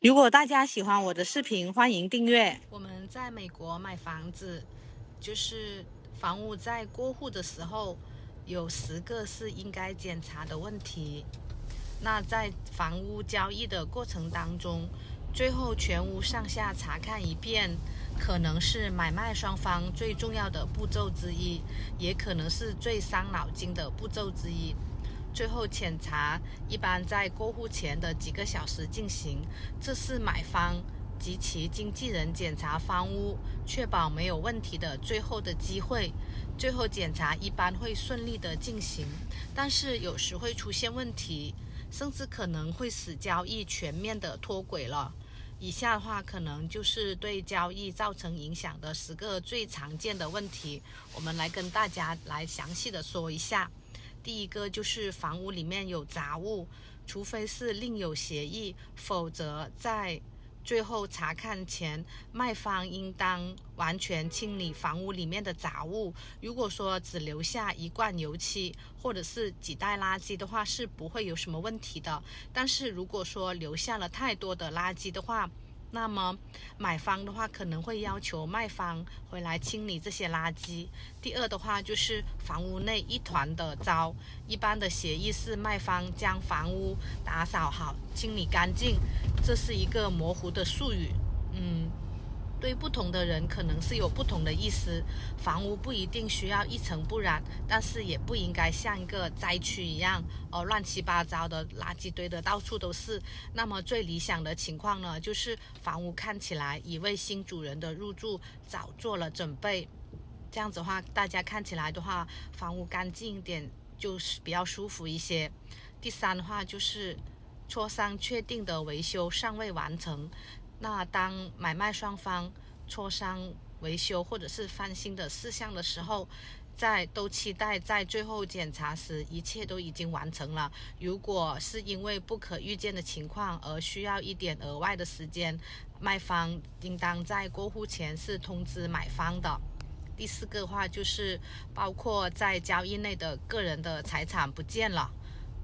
如果大家喜欢我的视频，欢迎订阅。我们在美国买房子，就是房屋在过户的时候，有10个是应该检查的问题。那在房屋交易的过程当中，最后全屋上下查看一遍，可能是买卖双方最重要的步骤之一，也可能是最伤脑筋的步骤之一。最后检查一般在过户前的几个小时进行，这是买方及其经纪人检查房屋确保没有问题的最后的机会。最后检查一般会顺利的进行，但是有时会出现问题，甚至可能会使交易全面的脱轨了。以下的话可能就是对交易造成影响的10个最常见的问题，我们来跟大家来详细的说一下。第一个就是房屋里面有杂物，除非是另有协议，否则在最后查看前，卖方应当完全清理房屋里面的杂物。如果说只留下一罐油漆或者是几袋垃圾的话，是不会有什么问题的。但是如果说留下了太多的垃圾的话，那么买方的话可能会要求卖方回来清理这些垃圾。第二的话就是房屋内一团的糟，一般的协议是卖方将房屋打扫好清理干净，这是一个模糊的术语。对不同的人可能是有不同的意思。房屋不一定需要一尘不染，但是也不应该像一个灾区一样乱七八糟的垃圾堆的到处都是。那么最理想的情况呢，就是房屋看起来已为新主人的入住早做了准备，这样子的话大家看起来的话房屋干净一点就是比较舒服一些。第三的话就是磋商确定的维修尚未完成，那当买卖双方磋商维修或者是翻新的事项的时候，都期待在最后检查时一切都已经完成了。如果是因为不可预见的情况而需要一点额外的时间，卖方应当在过户前是通知买方的。第四个话就是包括在交易内的个人的财产不见了，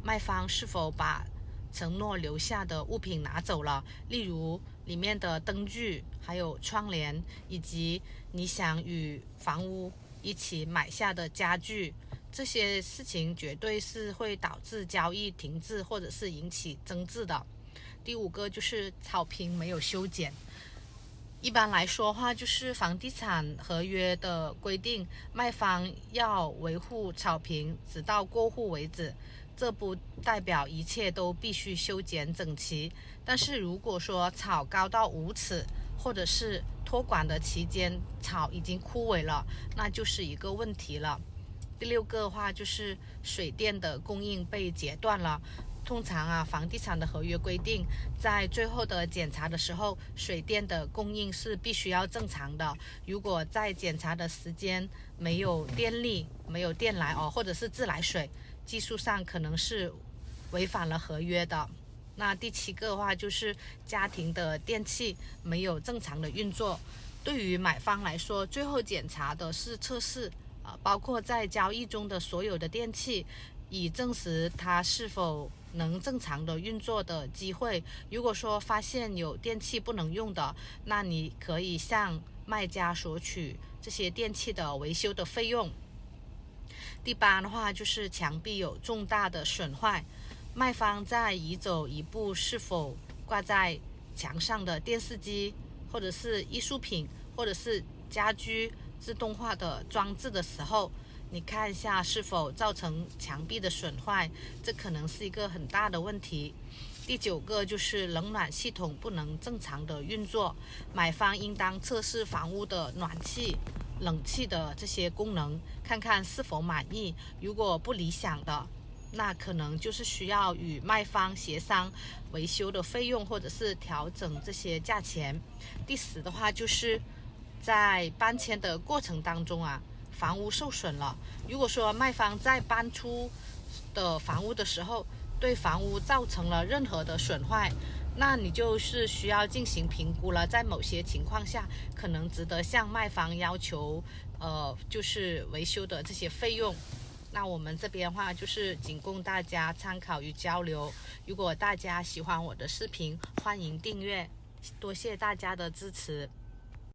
卖方是否把承诺留下的物品拿走了，例如里面的灯具，还有窗帘，以及你想与房屋一起买下的家具，这些事情绝对是会导致交易停滞或者是引起争执的。第五个就是草坪没有修剪。一般来说的话，就是房地产合约的规定，卖方要维护草坪直到过户为止，这不代表一切都必须修剪整齐。但是如果说草高到5尺，或者是托管的期间草已经枯萎了，那就是一个问题了。第六个的话就是水电的供应被截断了。通常房地产的合约规定，在最后的检查的时候，水电的供应是必须要正常的。如果在检查的时间没有电力、没有电来或者是自来水，技术上可能是违反了合约的。那第七个的话就是家庭的电器没有正常的运作。对于买方来说，最后检查的是测试包括在交易中的所有的电器，以证实它是否能正常的运作的机会。如果说发现有电器不能用的，那你可以向卖家索取这些电器的维修的费用。第八的话就是墙壁有重大的损坏，卖方在移走一部是否挂在墙上的电视机，或者是艺术品，或者是家居自动化的装置的时候，你看一下是否造成墙壁的损坏，这可能是一个很大的问题。第九个就是冷暖系统不能正常的运作，买方应当测试房屋的暖气、冷气的这些功能，看看是否满意。如果不理想的，那可能就是需要与卖方协商维修的费用，或者是调整这些价钱。第10的话就是在搬迁的过程当中房屋受损了。如果说卖方在搬出的房屋的时候对房屋造成了任何的损坏，那你就是需要进行评估了。在某些情况下可能值得向卖方要求就是维修的这些费用。那我们这边的话就是仅供大家参考与交流。如果大家喜欢我的视频，欢迎订阅，多谢大家的支持。